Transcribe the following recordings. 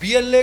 BLA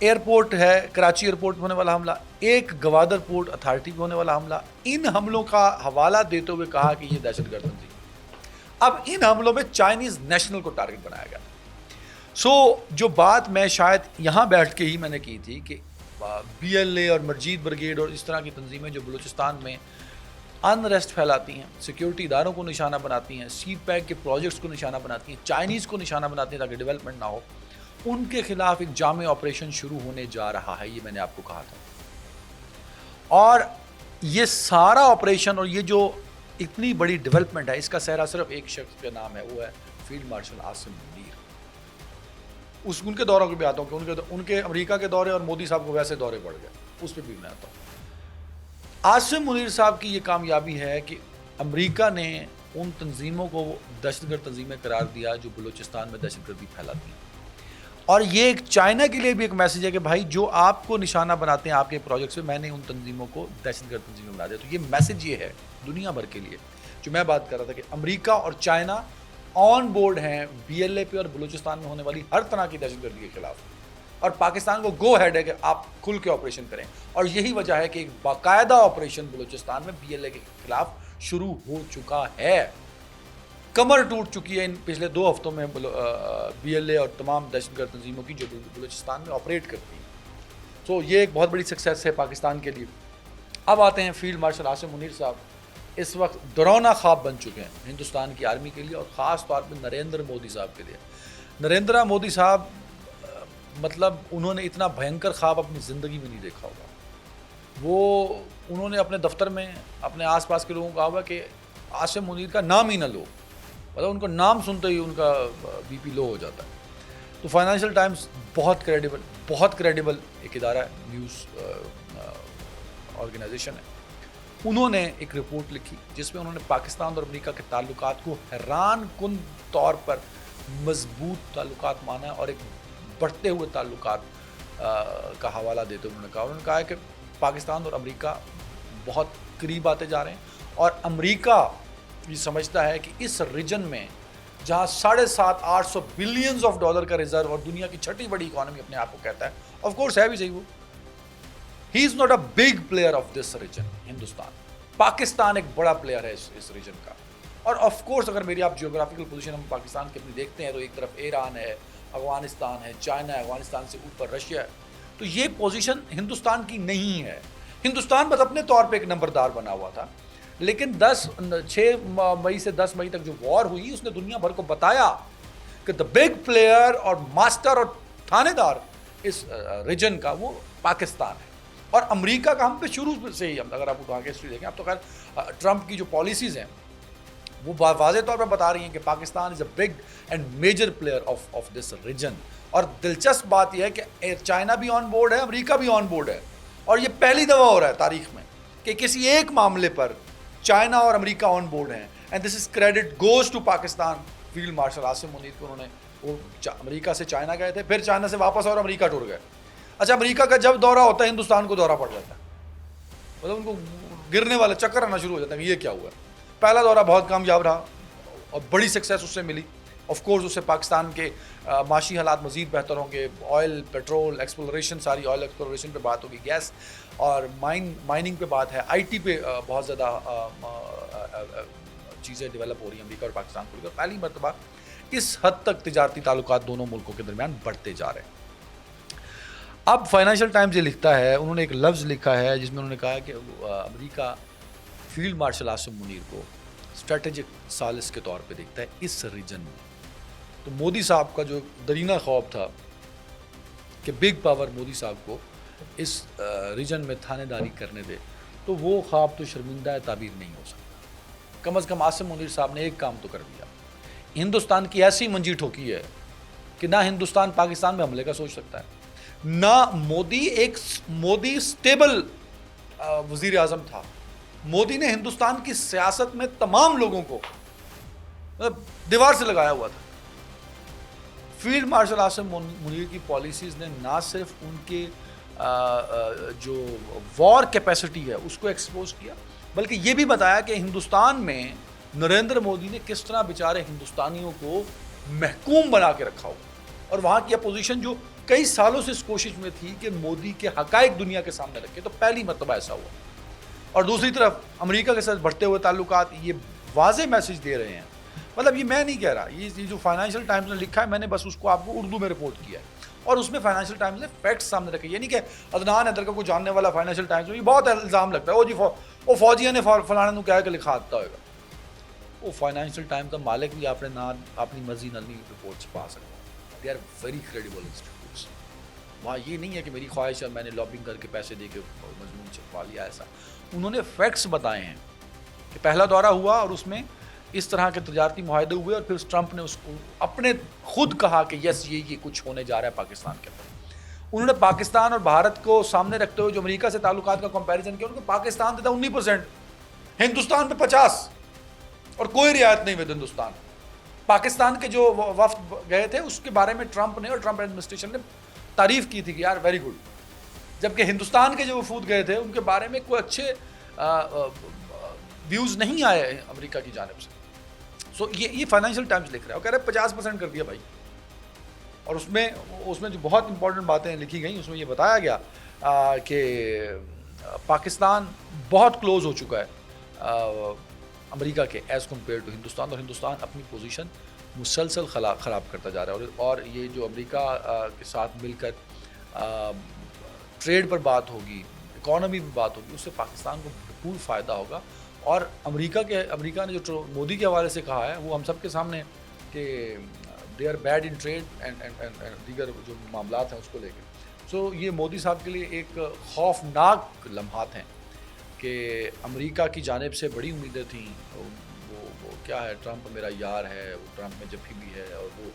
airport ہے Karachi airport میں ہونے والا حملہ, ایک گوادر پورٹ اتھارٹی میں ہونے والا حملہ, ان حملوں کا حوالہ دیتے ہوئے کہا کہ یہ دہشت گرد تنظیم. اب ان حملوں میں چائنیز نیشنل کو ٹارگٹ بنایا گیا. سو جو بات میں شاید یہاں بیٹھ کے ہی میں نے کی تھی کہ بی ایل اے اور مرجید بریگیڈ اور اس طرح کی تنظیمیں جو بلوچستان میں انریسٹ پھیلاتی ہیں, سیکیورٹی اداروں کو نشانہ بناتی ہیں, سی پیک کے پروجیکٹس کو نشانہ بناتی ہیں, چائنیز کو نشانہ بناتی ہیں تاکہ ڈیولپمنٹ نہ ہو, ان کے خلاف ایک جامع آپریشن شروع ہونے جا رہا ہے. یہ میں نے آپ کو کہا تھا. اور یہ سارا آپریشن اور یہ جو اتنی بڑی ڈیولپمنٹ ہے, اس کا سہرا صرف ایک شخص کا نام ہے, وہ ہے فیلڈ مارشل عاصم منیر. ان کے دوروں کے بھی آتا ہوں کہ ان کے امریکہ کے دورے اور مودی صاحب کو ویسے دورے پڑ گئے, اس پہ بھی میں آتا ہوں. عاصم منیر صاحب کی یہ کامیابی ہے کہ امریکہ نے ان تنظیموں کو دہشت گرد تنظیمیں قرار دیا جو بلوچستان میں دہشت گردی پھیلاتی ہیں. اور یہ ایک چائنا کے لیے بھی ایک میسیج ہے کہ بھائی جو آپ کو نشانہ بناتے ہیں آپ کے پروجیکٹس میں نے ان تنظیموں کو دہشت گرد تنظیمیں بنا دیا. تو یہ میسیج یہ ہے دنیا بھر کے لیے جو میں بات کر رہا تھا کہ امریکہ اور چائنا آن بورڈ ہیں بی ایل اے پہ اور بلوچستان میں ہونے والی ہر طرح کی دہشت گردی کے خلاف, اور پاکستان کو گو ہیڈ ہے کہ آپ کھل کے آپریشن کریں. اور یہی وجہ ہے کہ ایک باقاعدہ آپریشن بلوچستان میں بی ایل اے کے خلاف شروع ہو چکا ہے. کمر ٹوٹ چکی ہے ان پچھلے 2 ہفتوں میں بی ایل اے اور تمام دہشت گرد تنظیموں کی جو بلوچستان میں آپریٹ کرتی ہیں. تو یہ ایک بہت بڑی سکسیس ہے پاکستان کے لیے. اب آتے ہیں فیلڈ مارشل عاصم منیر صاحب, اس وقت ڈراؤنا خواب بن چکے ہیں ہندوستان کی آرمی کے لیے اور خاص طور پہ نریندر مودی صاحب کے لیے. نریندر مودی صاحب مطلب انہوں نے اتنا بھینکر خواب اپنی زندگی میں نہیں دیکھا ہوگا. وہ انہوں نے اپنے دفتر میں اپنے آس پاس کے لوگوں کو کہا ہوگا کہ عاصم منیر کا نام ہی نہ لو, مطلب ان کا نام سنتے ہی ان کا بی پی لو ہو جاتا ہے. تو فائنینشیل ٹائمز بہت کریڈیبل ایک ادارہ ہے, نیوز آرگنائزیشن ہے. انہوں نے ایک رپورٹ لکھی جس میں انہوں نے پاکستان اور امریکہ کے تعلقات کو حیران کن طور پر مضبوط تعلقات مانا ہے اور ایک بڑھتے ہوئے تعلقات کا حوالہ دیتے ہوئے انہوں نے کہا ہے کہ پاکستان اور امریکہ بہت قریب آتے جا رہے ہیں اور امریکہ یہ سمجھتا ہے کہ اس ریجن میں جہاں $750-800 بلین کا ریزرو اور دنیا کی 6ٹھی بڑی اکانومی اپنے آپ کو کہتا ہے, آف کورس ہے بھی صحیح, وہ ہی is not a big player of this region. Hindustan, Pakistan ایک بڑا پلیئر ہے اس ریجن کا. اور آف کورس اگر میری آپ جیوگرافیکل پوزیشن ہم پاکستان کی اپنی دیکھتے ہیں تو ایک طرف ایران ہے, افغانستان ہے, چائنا ہے, افغانستان سے اوپر رشیا ہے. تو یہ پوزیشن ہندوستان کی نہیں ہے. ہندوستان بس اپنے طور پہ ایک نمبردار بنا ہوا تھا, لیکن 6 مئی سے 10 مئی تک جو وار ہوئی اس نے دنیا بھر کو بتایا کہ دا بگ پلیئر اور ماسٹر اور تھانے دار اس ریجن کا وہ پاکستان ہے. اور امریکہ کا ہم پہ شروع سے ہی, اگر آپ وہاں کی ہسٹری دیکھیں, اب تو خیر ٹرمپ کی جو پالیسیز ہیں وہ واضح طور پہ بتا رہی ہیں کہ Pakistan is a big and major player of this region. اور دلچسپ بات یہ ہے کہ چائنا بھی آن بورڈ ہے, امریکہ بھی آن بورڈ ہے, اور یہ پہلی دفعہ ہو رہا ہے تاریخ میں کہ کسی ایک معاملے پر چائنا اور امریکہ آن بورڈ ہیں. And this is credit goes to Pakistan. Field marshal Asim Munir کو انہوں نے وہ امریکہ سے چائنا گئے تھے, پھر چائنا سے واپس اور امریکہ ٹور گئے. اچھا, امریکہ کا جب دورہ ہوتا ہے ہندوستان کو دورہ پڑ جاتا ہے, مطلب ان کو گرنے والا چکر آنا شروع ہو جاتا ہے کہ یہ کیا ہوا ہے. پہلا دورہ بہت کامیاب رہا اور بڑی سکسیس اس سے ملی. آف کورس اس سے پاکستان کے معاشی حالات مزید بہتر ہوں گے. آئل, پیٹرول ایکسپلوریشن, ساری آئل ایکسپلوریشن پہ بات ہوگی, گیس اور مائننگ پہ بات ہے, آئی ٹی پہ بہت زیادہ چیزیں ڈیولپ ہو رہی ہیں امریکہ اور پاکستان کو. پہلی مرتبہ اس حد تک تجارتی تعلقات دونوں ملکوں کے درمیان بڑھتے جا رہے ہیں. اب فائنینشیل ٹائمز یہ لکھتا ہے, انہوں نے ایک لفظ لکھا ہے جس میں انہوں نے کہا کہ امریکہ فیلڈ مارشل عاصم منیر کو اسٹریٹجک ثالث کے طور پہ دیکھتا ہے اس ریجن میں. تو مودی صاحب کا جو درینہ خواب تھا کہ بگ پاور مودی صاحب کو اس ریجن میں تھانے داری کرنے دے, تو وہ خواب تو شرمندہ تعبیر نہیں ہو سکتا. کم از کم عاصم منیر صاحب نے ایک کام تو کر دیا, ہندوستان کی ایسی منجی ٹھوکی ہے کہ نہ ہندوستان پاکستان میں حملے کا سوچ سکتا ہے, نہ مودی سٹیبل وزیر اعظم تھا. مودی نے ہندوستان کی سیاست میں تمام لوگوں کو دیوار سے لگایا ہوا تھا. فیلڈ مارشل عاصم منیر کی پالیسیز نے نہ صرف ان کے جو وار کیپیسٹی ہے اس کو ایکسپوز کیا, بلکہ یہ بھی بتایا کہ ہندوستان میں نریندر مودی نے کس طرح بیچارے ہندوستانیوں کو محکوم بنا کے رکھا ہو, اور وہاں کی اپوزیشن جو کئی سالوں سے اس کوشش میں تھی کہ مودی کے حقائق دنیا کے سامنے رکھے، تو پہلی مرتبہ ایسا ہوا. اور دوسری طرف امریکہ کے ساتھ بڑھتے ہوئے تعلقات یہ واضح میسج دے رہے ہیں. مطلب یہ میں نہیں کہہ رہا، یہ جو فائنینشیل ٹائمز نے لکھا ہے میں نے بس اس کو آپ کو اردو میں رپورٹ کیا ہے، اور اس میں فائنینشیل ٹائمز نے فیکٹس سامنے رکھے. یہ نہیں کہ عدنان حیدر کا کوئی جاننے والا فائنینشیل ٹائمز میں، یہ بہت الزام لگتا ہے، وہ جی وہ فوجیوں نے فلانے کو کہہ کے لکھا آتا ہوگا. وہ فائنینشیل ٹائمز کا مالک بھی اپنی مرضی نال نہیں رپورٹ چھپا سکتا. They are very credible institutes. وہاں یہ نہیں ہے کہ میری خواہش ہے میں نے لابنگ کر کے پیسے دے کے مضمون چھپوا لیا. ایسا انہوں نے فیکٹس بتائے ہیں کہ پہلا دورہ ہوا اور اس میں اس طرح کے تجارتی معاہدے ہوئے، اور پھر ٹرمپ نے اس کو اپنے خود کہا کہ یس یہ کچھ ہونے جا رہا ہے پاکستان کے اندر. انہوں نے پاکستان اور بھارت کو سامنے رکھتے ہوئے جو امریکہ سے تعلقات کا کمپیریزن کیا، ان کو پاکستان دیتا 19%، ہندوستان پہ 50%، اور کوئی رعایت نہیں ہوئی ہندوستان. پاکستان کے جو وفد گئے تھے اس کے بارے میں ٹرمپ نے اور ٹرمپ ایڈمنسٹریشن نے تعریف کی تھی کہ یار ویری گڈ، جبکہ ہندوستان کے جو وفود گئے تھے ان کے بارے میں کوئی اچھے ویوز نہیں آئے امریکہ کی جانب سے. سو یہ فائنینشیل ٹائمز لکھ رہا ہے، وہ کہہ رہے 50% کر دیا بھائی. اور اس میں جو بہت امپورٹنٹ باتیں لکھی گئیں اس میں یہ بتایا گیا کہ پاکستان بہت کلوز ہو چکا ہے امریکہ کے ایز کمپیئر ٹو ہندوستان، اور ہندوستان اپنی پوزیشن مسلسل خراب کرتا جا رہا ہے. اور یہ جو امریکہ کے ساتھ مل کر ٹریڈ پر بات ہوگی، اکانومی پر بات ہوگی، اس سے پاکستان کو بھرپور فائدہ ہوگا. اور امریکہ نے جو مودی کے حوالے سے کہا ہے وہ ہم سب کے سامنے کہ they are bad in trade and دیگر جو معاملات ہیں اس کو لے کے. سو یہ مودی صاحب کے لیے ایک خوفناک لمحات ہیں کہ امریکہ کی جانب سے بڑی امیدیں تھیں. وہ کیا ہے، ٹرمپ میرا یار ہے، وہ ٹرمپ میں جب بھی ہے، اور وہ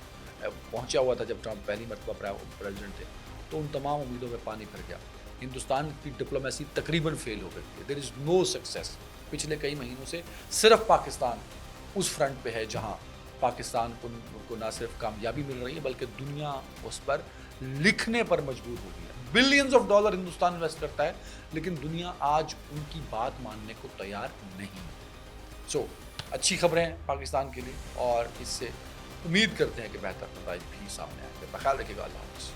پہنچا ہوا تھا جب ٹرمپ پہلی مرتبہ پریزیڈنٹ تھے، تو ان تمام امیدوں میں پانی پھر گیا. ہندوستان کی ڈپلومیسی تقریباً فیل ہو گئی. دیر از نو سکسیس. پچھلے کئی مہینوں سے صرف پاکستان اس فرنٹ پہ ہے جہاں پاکستان کو نہ صرف کامیابی مل رہی ہے بلکہ دنیا اس پر لکھنے پر مجبور ہو گئی ہے. Billions of dollar Hindustan invest کرتا ہے لیکن دنیا آج ان کی بات ماننے کو تیار نہیں. سو اچھی خبریں ہیں پاکستان کے لیے، اور اس سے امید کرتے ہیں کہ بہتر نتائج بھی سامنے آئیں گے. بخیر رکھیے گا. اللہ حافظ.